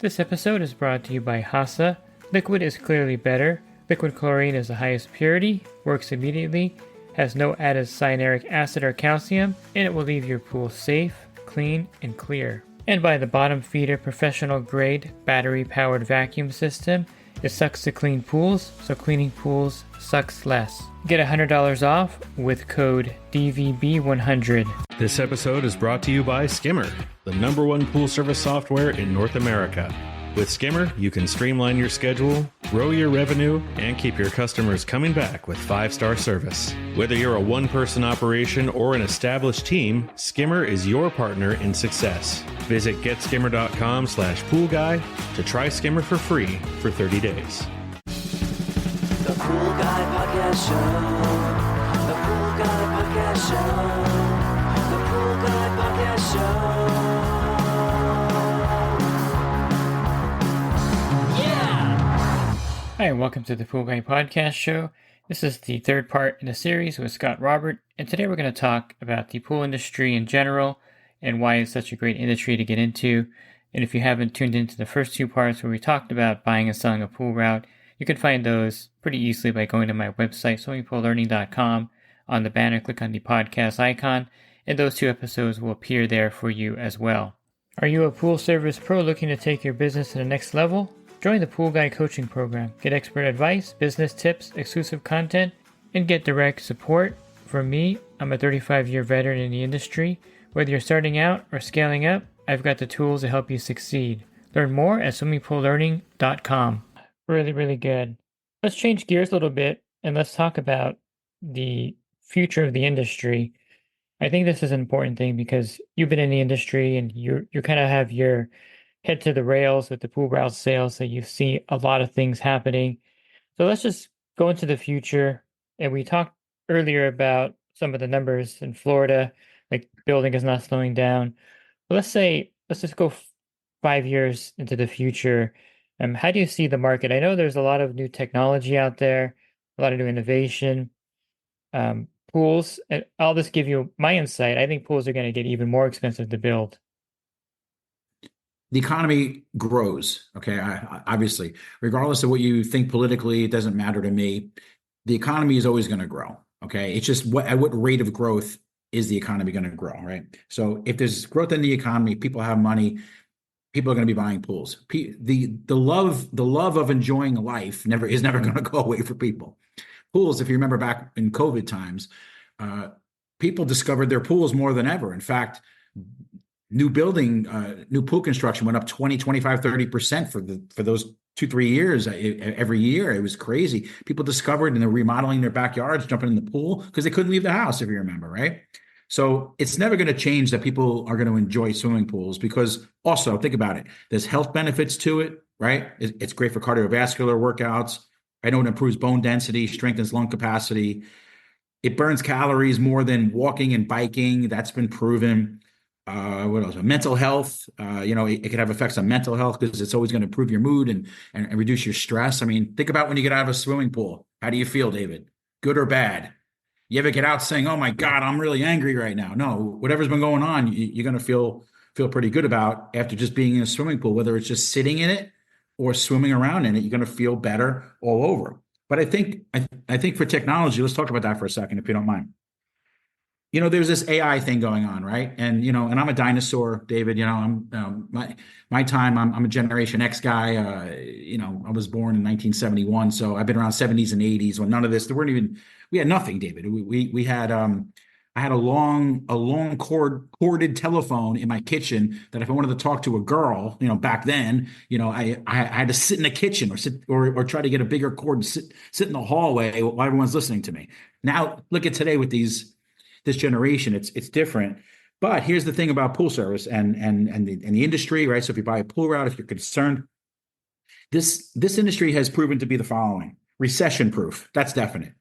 This episode is brought to you by HASA. Liquid is clearly better. Liquid chlorine is the highest purity, works immediately, has no added cyanuric acid or calcium, and it will leave your pool safe, clean, and clear. And by the bottom feeder professional grade battery powered vacuum system. It sucks to clean pools, so cleaning pools sucks less. Get $100 off with code DVB100. This episode is brought to you by Skimmer, the #1 pool service software in North America. With Skimmer, you can streamline your schedule, grow your revenue, and keep your customers coming back with 5-star service. Whether you're a one-person operation or an established team, Skimmer is your partner in success. Visit getskimmer.com/poolguy to try Skimmer for free for 30 days. The Pool Guy Podcast Show. The Pool Guy Podcast Show. The Pool Guy Podcast Show. Hi, and welcome to the Pool Guy Podcast Show. This is the third part in a series with Scott Robert, and today we're going to talk about the pool industry in general and why it's such a great industry to get into. And if you haven't tuned into the first two parts where we talked about buying and selling a pool route, you can find those pretty easily by going to my website, swimmingpoollearning.com. On the banner, click on the podcast icon, and those two episodes will appear there for you as well. Are you a pool service pro looking to take your business to the next level? Join the Pool Guy coaching program. Get expert advice, business tips, exclusive content, and get direct support from me. I'm a 35-year veteran in the industry. Whether you're starting out or scaling up, I've got the tools to help you succeed. Learn more at swimmingpoollearning.com. Really good. Let's change gears a little bit and let's talk about the future of the industry. I think this is an important thing because you've been in the industry and you kind of have your head to the rails with the pool route sales, so you see a lot of things happening. So let's just go into the future. And we talked earlier about some of the numbers in Florida, like building is not slowing down. But let's just go 5 years into the future. How do you see the market? I know there's a lot of new technology out there, a lot of new innovation. Pools, and I'll just give you my insight. I think pools are going to get even more expensive to build. The economy grows, okay? Obviously, regardless of what you think politically, it doesn't matter to me. The economy is always going to grow, okay? It's just at what rate of growth is the economy going to grow, right? So if there's growth in the economy, people have money, people are going to be buying pools. The love of enjoying life is never going to go away for people. Pools, if you remember back in COVID times, people discovered their pools more than ever. In fact, new pool construction went up 20, 25, 30% for those 2-3 years. Every year. It was crazy. People discovered and they're remodeling their backyards, jumping in the pool because they couldn't leave the house, if you remember, right? So it's never going to change that people are going to enjoy swimming pools because also think about it. There's health benefits to it, right? It's great for cardiovascular workouts. I know it improves bone density, strengthens lung capacity. It burns calories more than walking and biking. That's been proven. What else? Mental health. It could have effects on mental health because it's always going to improve your mood and reduce your stress. I mean, think about when you get out of a swimming pool. How do you feel, David? Good or bad? You ever get out saying, "Oh my God, I'm really angry right now"? No, whatever's been going on, you're going to feel pretty good about after just being in a swimming pool, whether it's just sitting in it or swimming around in it. You're going to feel better all over. But I think for technology, let's talk about that for a second, if you don't mind. There's this AI thing going on, right? And and I'm a dinosaur, David. I'm my time. I'm a Generation X guy. I was born in 1971, so I've been around 70s and 80s when none of this. We had nothing, David. We had I had a long corded telephone in my kitchen that if I wanted to talk to a girl, back then, I had to sit in the kitchen or try to get a bigger cord and sit in the hallway while everyone's listening to me. Now look at today with this generation, it's different. But here's the thing about pool service and the industry, right? So if you buy a pool route, if you're concerned, this industry has proven to be the following: recession proof. That's definite.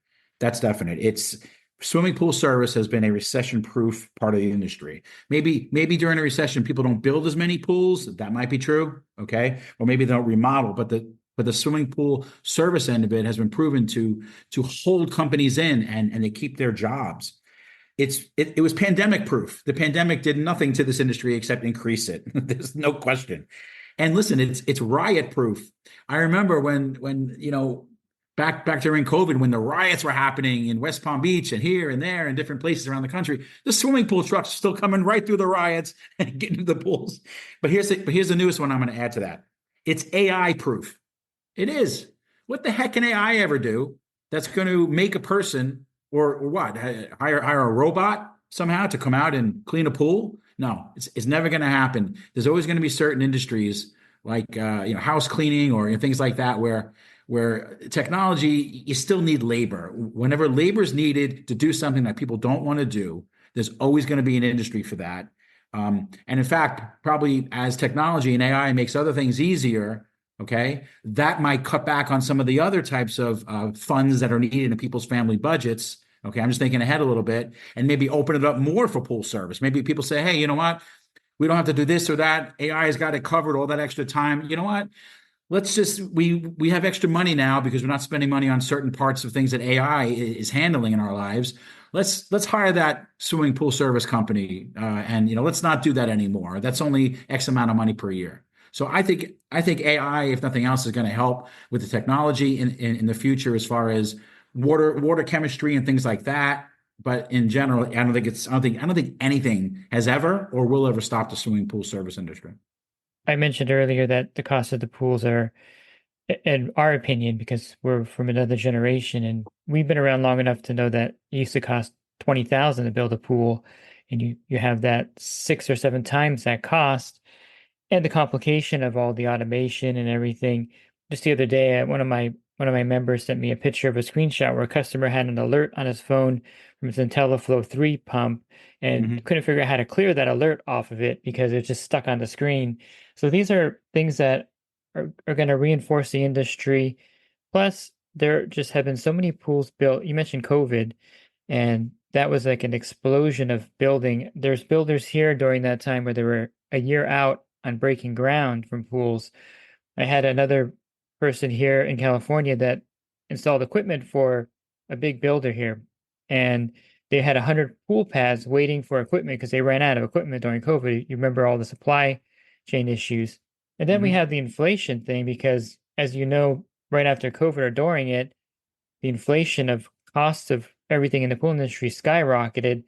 It's swimming pool service has been a recession proof part of the industry. Maybe during a recession, people don't build as many pools. That might be true. Okay. Or maybe they don't remodel, but the swimming pool service end of it has been proven to hold companies in and they keep their jobs. It was pandemic proof. The pandemic did nothing to this industry except increase it. There's no question. And listen, it's riot proof. I remember when back during COVID when the riots were happening in West Palm Beach and here and there and different places around the country, the swimming pool trucks are still coming right through the riots and getting to the pools. But here's the newest one I'm going to add to that. It's AI proof. It is. What the heck can AI ever do that's going to make a person or what? Hire a robot somehow to come out and clean a pool? No, it's never going to happen. There's always going to be certain industries like house cleaning or things like that where technology you still need labor. Whenever labor is needed to do something that people don't want to do, there's always going to be an industry for that. And in fact, probably as technology and AI makes other things easier, okay, that might cut back on some of the other types of funds that are needed in people's family budgets. Okay, I'm just thinking ahead a little bit and maybe open it up more for pool service. Maybe people say, hey, you know what? We don't have to do this or that. AI has got it covered, all that extra time. You know what? Let's just we have extra money now because we're not spending money on certain parts of things that AI is handling in our lives. Let's hire that swimming pool service company, and let's not do that anymore. That's only X amount of money per year. So I think AI, if nothing else, is going to help with the technology in the future as far as water chemistry and things like that. But in general, I don't think anything has ever or will ever stop the swimming pool service industry. I mentioned earlier that the cost of the pools are, in our opinion, because we're from another generation and we've been around long enough to know that it used to cost 20,000 to build a pool, and you have that 6 or 7 times that cost, and the complication of all the automation and everything. Just the other day, one of my members sent me a picture of a screenshot where a customer had an alert on his phone from his IntelliFlow 3 pump and Mhm. couldn't figure out how to clear that alert off of it because it's just stuck on the screen. So these are things that are going to reinforce the industry. Plus, there just have been so many pools built. You mentioned COVID, and that was like an explosion of building. There's builders here during that time where they were a year out on breaking ground from pools. I had another person here in California that installed equipment for a big builder here, and they had 100 pool pads waiting for equipment because they ran out of equipment during COVID. You remember all the supply chain issues. And then we Mhm. have the inflation thing because, as you know, right after COVID or during it, the inflation of costs of everything in the pool industry skyrocketed,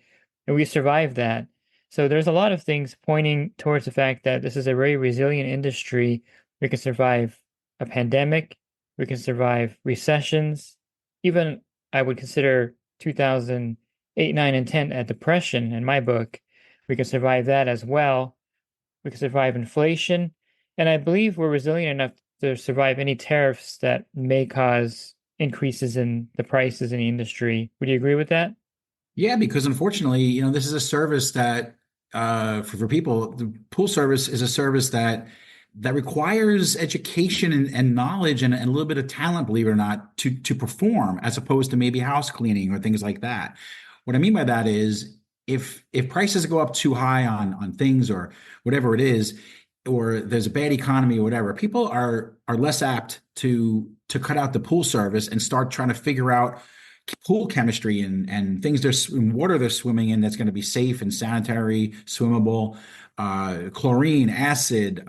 and we survived that. So there's a lot of things pointing towards the fact that this is a very resilient industry. We can survive a pandemic, we can survive recessions, even I would consider 2008, 9, and 10 a depression in my book. We can survive that as well. We can survive inflation. And I believe we're resilient enough to survive any tariffs that may cause increases in the prices in the industry. Would you agree with that? Yeah, because unfortunately, this is a service that for people, the pool service is a service that requires education and knowledge and a little bit of talent, believe it or not, to perform, as opposed to maybe house cleaning or things like that. What I mean by that is if prices go up too high on things or whatever it is, or there's a bad economy or whatever, people are less apt to cut out the pool service and start trying to figure out pool chemistry and things water they're swimming in that's going to be safe and sanitary, swimmable, chlorine, acid,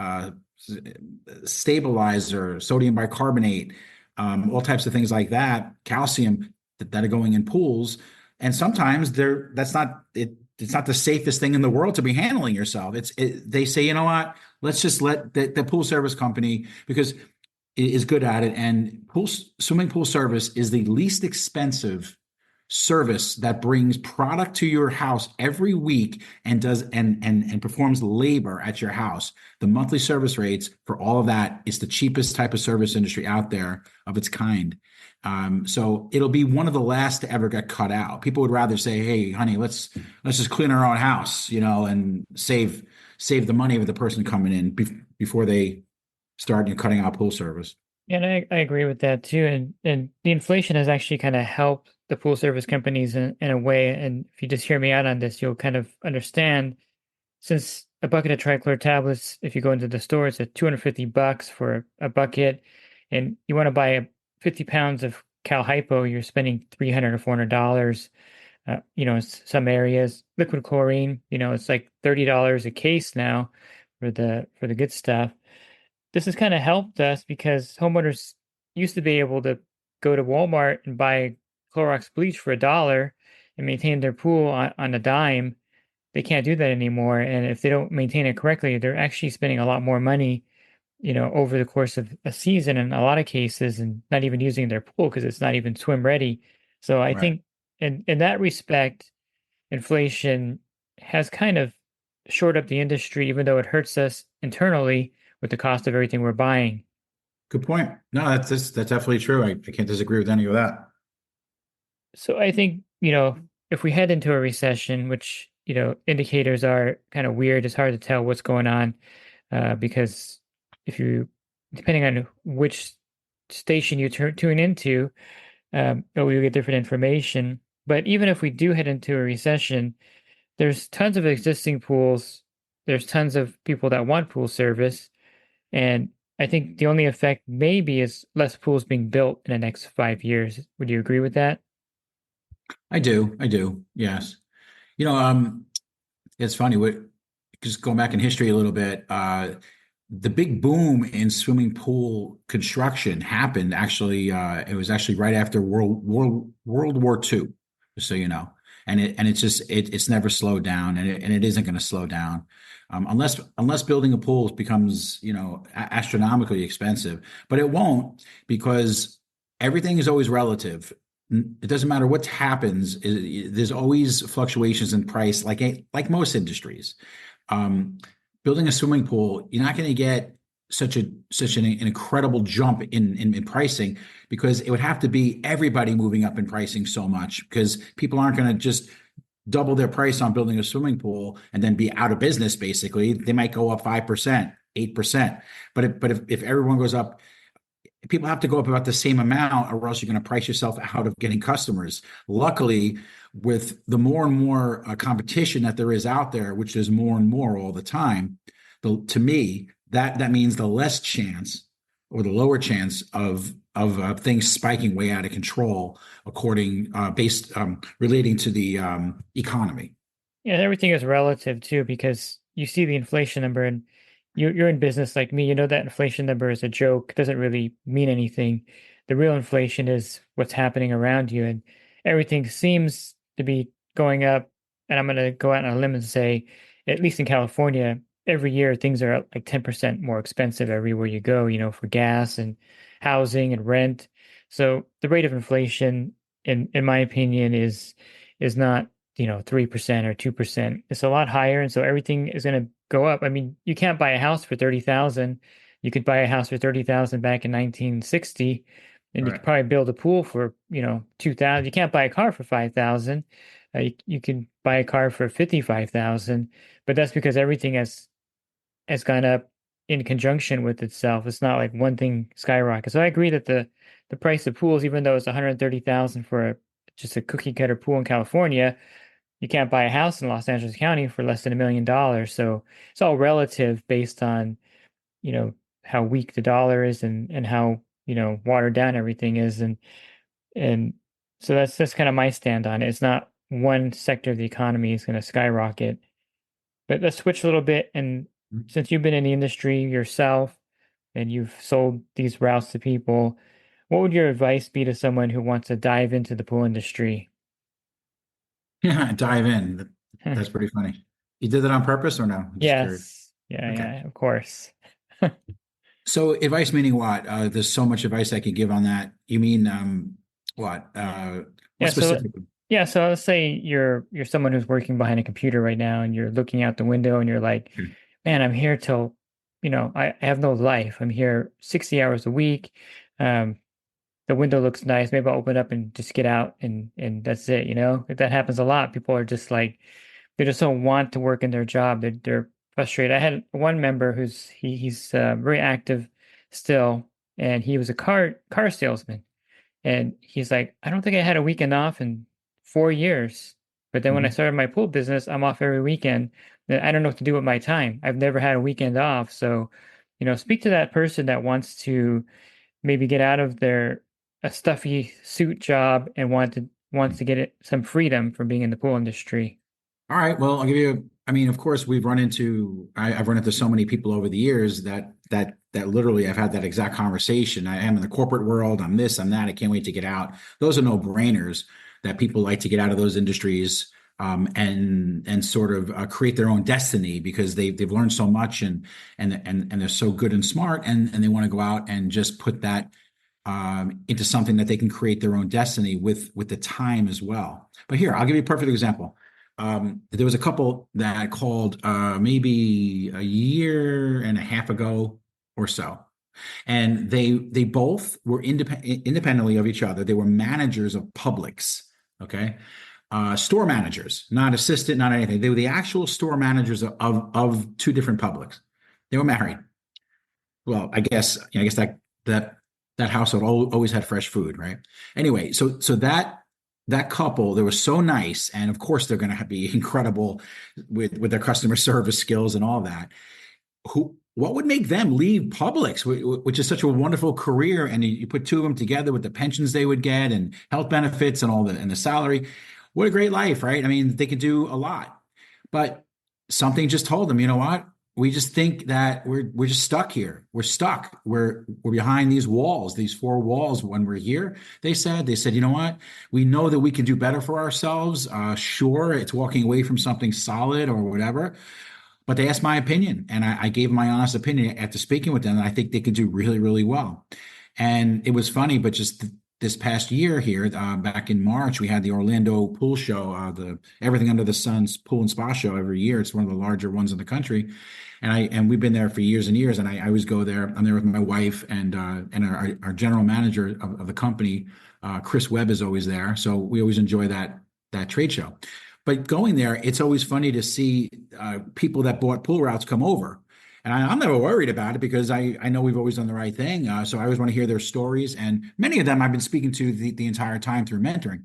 stabilizer, sodium bicarbonate, all types of things like that, calcium that are going in pools. And sometimes that's not it. It's not the safest thing in the world to be handling yourself. They say, you know what? Let's just let the pool service company because is good at it. And swimming pool service is the least expensive service that brings product to your house every week and does and performs labor at your house. The monthly service rates for all of that is the cheapest type of service industry out there of its kind. So it'll be one of the last to ever get cut out. People would rather say, "Hey, honey, let's just clean our own house," and save the money of the person coming in before they start cutting out pool service. And I agree with that too. And the inflation has actually kind of helped the pool service companies in a way. And if you just hear me out on this, you'll kind of understand, since a bucket of trichlor tablets, if you go into the store, it's at $250 for a bucket. And you want to buy 50 pounds of Cal Hypo, you're spending $300 or $400. In some areas, liquid chlorine, it's like $30 a case now for the good stuff. this has kind of helped us because homeowners used to be able to go to Walmart and buy Clorox bleach for $1 and maintain their pool on a dime. They can't do that anymore. And if they don't maintain it correctly, they're actually spending a lot more money, over the course of a season in a lot of cases and not even using their pool because it's not even swim ready. So I Right. think in that respect, inflation has kind of shored up the industry, even though it hurts us internally with the cost of everything we're buying. Good point. No, that's definitely true. I can't disagree with any of that. So I think, if we head into a recession, which, indicators are kind of weird, it's hard to tell what's going on because if you, depending on which station you tune into, we get different information. But even if we do head into a recession, there's tons of existing pools. There's tons of people that want pool service. And I think the only effect maybe is less pools being built in the next 5 years. Would you agree with that? I do. I do. Yes. You know, it's funny. What just going back in history a little bit. The big boom in swimming pool construction happened actually. It was actually right after World War II, just so you know. And it's just it's never slowed down, and it isn't going to slow down, unless building a pool becomes astronomically expensive. But it won't, because everything is always relative. It doesn't matter what happens. There's always fluctuations in price, like most industries. Um, Building a swimming pool, you're not going to get such an incredible jump in pricing, because it would have to be everybody moving up in pricing so much, because people aren't going to just double their price on building a swimming pool and then be out of business. Basically, they might go up 5%, 8%. But if everyone goes up, people have to go up about the same amount, or else you're going to price yourself out of getting customers. Luckily, with the more and more competition that there is out there, which is more and more all the time, to me, that means the less chance, or the lower chance of things spiking way out of control, based relating to the economy. Yeah, everything is relative too, because you see the inflation number and you're in business like me. You know that inflation number is a joke, doesn't really mean anything. The real inflation is what's happening around you, and everything seems to be going up. And I'm going to go out on a limb and say, at least in California, every year things are like 10% more expensive everywhere you go, for gas and housing and rent. So the rate of inflation, in my opinion, is not 3% or 2%. It's a lot higher, and so everything is going to go up. I mean, you can't buy a house for 30,000. You could buy a house for 30,000 back in 1960, and you could Right. probably build a pool for 2,000. You can't buy a car for 5,000. You can buy a car for 55,000, but that's because everything has gone up in conjunction with itself. It's not like one thing skyrocket. So I agree that the price of pools, even though it's 130,000 for just a cookie cutter pool in California, you can't buy a house in Los Angeles County for less than $1 million. So it's all relative based on, you know, how weak the dollar is and how, watered down everything is. And so that's kind of my stand on it. It's not one sector of the economy is going to skyrocket. But let's switch a little bit. And since you've been in the industry yourself and you've sold these routes to people, what would your advice be to someone who wants to dive into the pool industry? Yeah, dive in. That's pretty funny. You did that on purpose or no? I'm just curious. Yes. Yeah, Okay. yeah, of course. So advice meaning what? There's so much advice I could give on that. You mean what? What Yeah, so specifically? yeah, so let's say you're someone who's working behind a computer right now and you're looking out the window and you're like, man, I'm here till, I have no life. I'm here 60 hours a week. Um, the window looks nice. Maybe I'll open up and just get out and that's it, That happens a lot. People are just like they just don't want to work in their job. They're frustrated. I had one member he's very active still, and he was a car salesman. And he's like, I don't think I had a weekend off in 4 years. But then when I Mhm. started my pool business, I'm off every weekend. Then I don't know what to do with my time. I've never had a weekend off. So, speak to that person that wants to maybe get out of their a stuffy suit job and wants to get some freedom from being in the pool industry. All right. Well, I'll give you. I mean, of course, I've run into so many people over the years that that literally I've had that exact conversation. I am in the corporate world. I'm this, I'm that. I can't wait to get out. Those are no brainers that people like to get out of those industries, and sort of create their own destiny because they've learned so much, and they're so good and smart, and they want to go out and just put that into something that they can create their own destiny with the time as well. But here, I'll give you a perfect example. There was a couple that called maybe a year and a half ago or so, and they both were independently of each other. They were managers of Publix. Okay, store managers, not assistant, not anything. They were the actual store managers of two different Publix. They were married. Well, I guess that household always had fresh food, right? Anyway, so that couple, they were so nice, and of course they're going to be incredible with their customer service skills and all that. What would make them leave Publix, which is such a wonderful career, and you put two of them together with the pensions they would get and health benefits and all the salary. What a great life, right? I mean, they could do a lot, but something just told them, you know what? We just think that we're just stuck here. We're stuck. We're behind these walls, these four walls. When we're here, they said, you know what? We know that we can do better for ourselves. Sure, it's walking away from something solid or whatever, but they asked my opinion, and I gave my honest opinion after speaking with them. And I think they could do really, really well. And it was funny, but just this past year here, back in March, we had the Orlando Pool Show, the Everything Under the Sun's pool and spa show every year. It's one of the larger ones in the country, and we've been there for years and years. And I always go there. I'm there with my wife and our general manager of the company, Chris Webb, is always there. So we always enjoy that trade show. But going there, it's always funny to see people that bought pool routes come over. And I'm never worried about it because I know we've always done the right thing. So I always want to hear their stories. And many of them I've been speaking to the entire time through mentoring.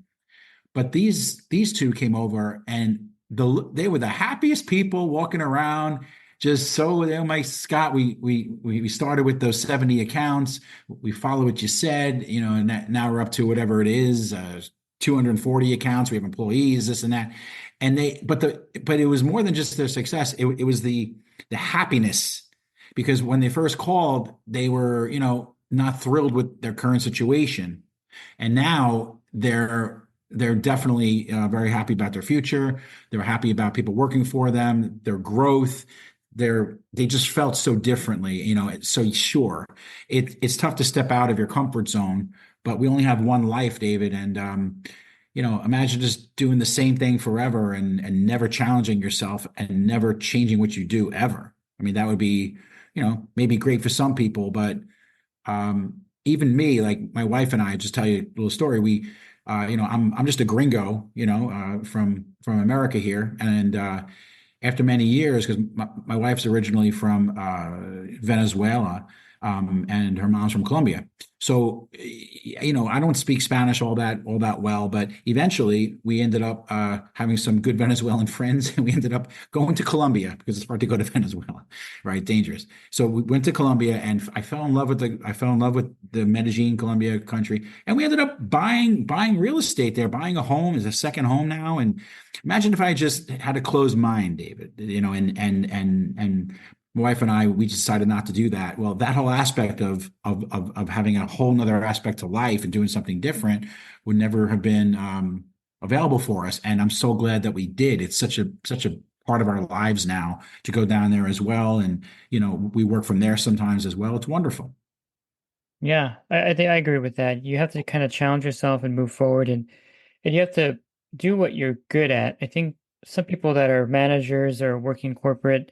But these two came over, and they were the happiest people walking around. Just so, oh my Scott, we started with those 70 accounts. We follow what you said, and now we're up to whatever it is, 240 accounts. We have employees, this and that. And but it was more than just their success. It was the happiness, because when they first called, they were, not thrilled with their current situation. And now they're definitely very happy about their future. They're happy about people working for them, their growth. They just felt so differently, so sure. It's tough to step out of your comfort zone, but we only have one life, David. And imagine just doing the same thing forever and never challenging yourself and never changing what you do ever. I mean, that would be, maybe great for some people, but even me, like my wife and I, just tell you a little story. I'm just a gringo, from America here, and after many years, because my wife's originally from Venezuela, and her mom's from Colombia. So, I don't speak Spanish all that well, but eventually we ended up having some good Venezuelan friends, and we ended up going to Colombia because it's hard to go to Venezuela, right? Dangerous. So we went to Colombia, and I fell in love with the Medellin, Colombia country, and we ended up buying real estate there, buying a home as a second home now. And imagine if I just had a closed mind, David, and my wife and I, we decided not to do that. Well, that whole aspect of having a whole nother aspect to life and doing something different would never have been available for us. And I'm so glad that we did. It's such a part of our lives now to go down there as well. And, we work from there sometimes as well. It's wonderful. Yeah, I think I agree with that. You have to kind of challenge yourself and move forward, and you have to do what you're good at. I think some people that are managers or working corporate,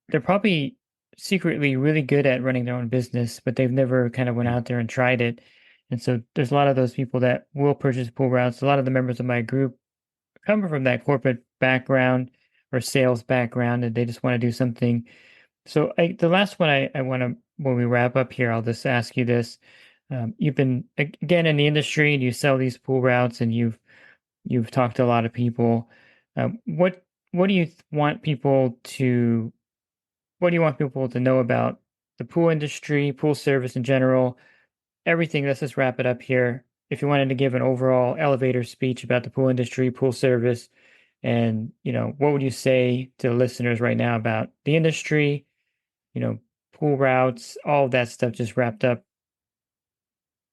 they're probably secretly really good at running their own business, but they've never kind of went out there and tried it. And so there's a lot of those people that will purchase pool routes. A lot of the members of my group come from that corporate background or sales background, and they just want to do something. So the last one I want to, when we wrap up here, I'll just ask you this. You've been, again, in the industry, and you sell these pool routes, and you've talked to a lot of people. What do you want people to What do you want people to know about the pool industry, pool service in general, everything? Let's just wrap it up here. If you wanted to give an overall elevator speech about the pool industry, pool service, and what would you say to the listeners right now about the industry, pool routes, all of that stuff just wrapped up?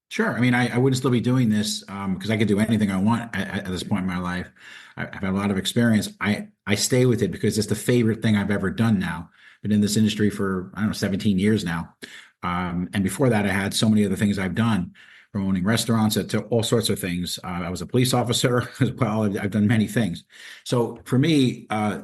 Sure. I mean, I wouldn't still be doing this because I could do anything I want at this point in my life. I've had a lot of experience. I stay with it because it's the favorite thing I've ever done now. Been in this industry for, I don't know, 17 years now. And before that, I had so many other things I've done, from owning restaurants to all sorts of things. I was a police officer as well. I've done many things. So for me, I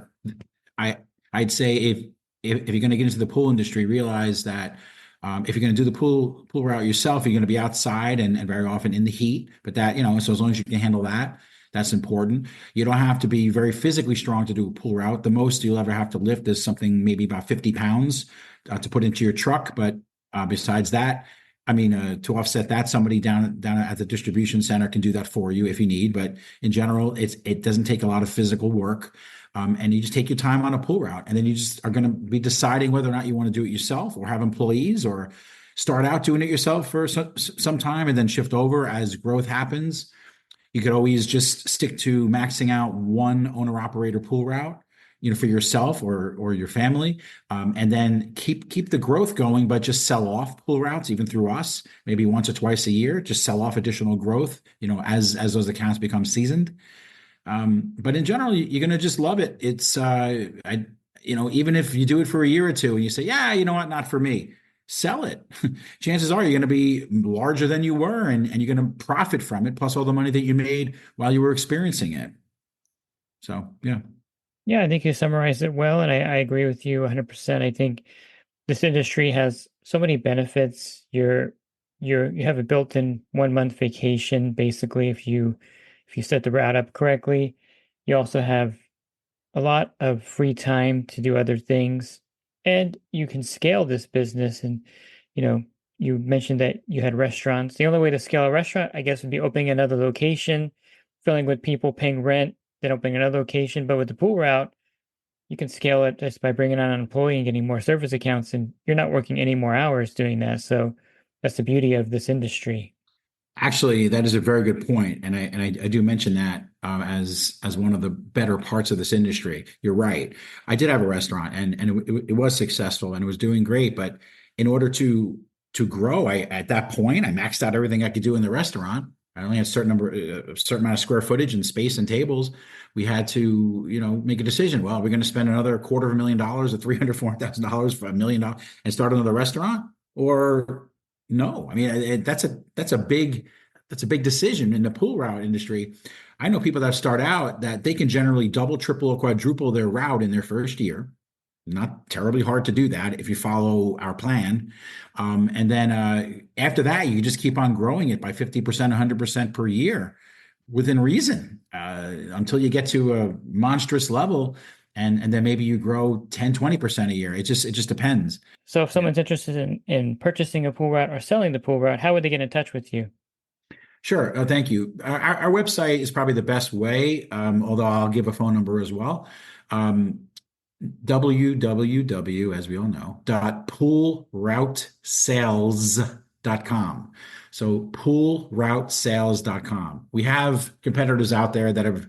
I'd say if you're going to get into the pool industry, realize that if you're going to do the pool route yourself, you're going to be outside and very often in the heat. But that, so as long as you can handle that, that's important. You don't have to be very physically strong to do a pool route. The most you'll ever have to lift is something maybe about 50 pounds to put into your truck. But besides that, I mean, to offset that, somebody down at the distribution center can do that for you if you need. But in general, it doesn't take a lot of physical work. And you just take your time on a pull route, and then you just are going to be deciding whether or not you want to do it yourself or have employees, or start out doing it yourself for some time and then shift over as growth happens. You could always just stick to maxing out one owner operator pool route, for yourself or your family, and then keep the growth going, but just sell off pool routes, even through us, maybe once or twice a year. Just sell off additional growth, as those accounts become seasoned. But in general, you're going to just love it. It's, even if you do it for a year or two and you say, yeah, you know what, not for me, sell it. Chances are you're going to be larger than you were, and you're going to profit from it, plus all the money that you made while you were experiencing it. So, yeah. Yeah, I think you summarized it well, and I agree with you 100%. I think this industry has so many benefits. You have a built-in 1 month vacation, basically, if you set the route up correctly. You also have a lot of free time to do other things, and you can scale this business. And you mentioned that you had restaurants. The only way to scale a restaurant, I guess, would be opening another location, filling with people, paying rent, then opening another location. But with the pool route, you can scale it just by bringing on an employee and getting more service accounts, and you're not working any more hours doing that. So that's the beauty of this industry. Actually, that is a very good point, and I do mention that as one of the better parts of this industry. You're right. I did have a restaurant, and it was successful, and it was doing great. But in order to grow, at that point I maxed out everything I could do in the restaurant. I only had a certain amount of square footage and space and tables. We had to, make a decision. Well, we're going to spend another $250,000 or $300,000, $400,000 for $1 million and start another restaurant, or no. I mean, that's a big decision in the pool route industry. I know people that start out that they can generally double, triple, or quadruple their route in their first year. Not terribly hard to do that if you follow our plan. And then after that, you just keep on growing it by 50%, 100% per year within reason until you get to a monstrous level. And then maybe you grow 10, 20% a year. It just depends. So if someone's interested in purchasing a pool route or selling the pool route, how would they get in touch with you? Sure. Thank you. Our website is probably the best way, although I'll give a phone number as well. www, as we all know, poolroutesales.com. So poolroutesales.com. We have competitors out there that have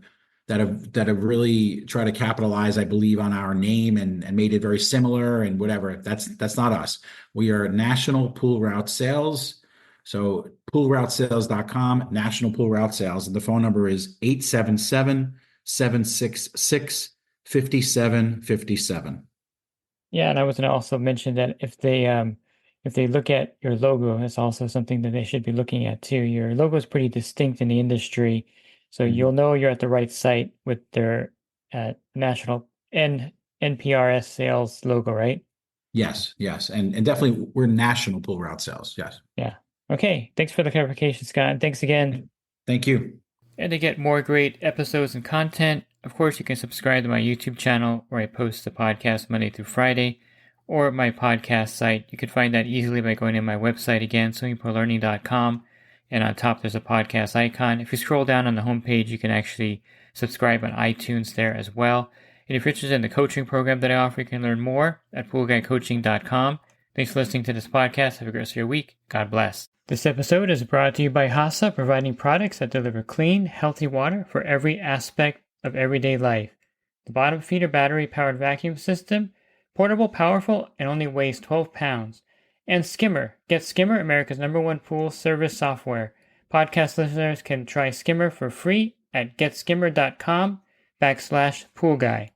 really tried to capitalize, I believe, on our name and made it very similar and whatever. That's not us. We are National Pool Route Sales. So poolroutesales.com, National Pool Route Sales. And the phone number is 877-766-5757. Yeah, and I was going to also mention that if they look at your logo, that's also something that they should be looking at too. Your logo is pretty distinct in the industry, so you'll know you're at the right site with their national NPRS sales logo, right? Yes, and definitely we're National Pool Route Sales. Yes. Yeah. Okay. Thanks for the clarification, Scott. And thanks again. Thank you. And to get more great episodes and content, of course, you can subscribe to my YouTube channel where I post the podcast Monday through Friday, or my podcast site. You can find that easily by going to my website again, swimmingpoollearning.com, and on top there's a podcast icon. If you scroll down on the homepage, you can actually subscribe on iTunes there as well. And if you're interested in the coaching program that I offer, you can learn more at poolguycoaching.com. Thanks for listening to this podcast. Have a great rest of your week. God bless. This episode is brought to you by HASA, providing products that deliver clean, healthy water for every aspect of everyday life. The bottom feeder battery-powered vacuum system Portable, powerful, and only weighs 12 pounds. And Skimmer. Get Skimmer, America's #1 pool service software. Podcast listeners can try Skimmer for free at getskimmer.com/poolguy.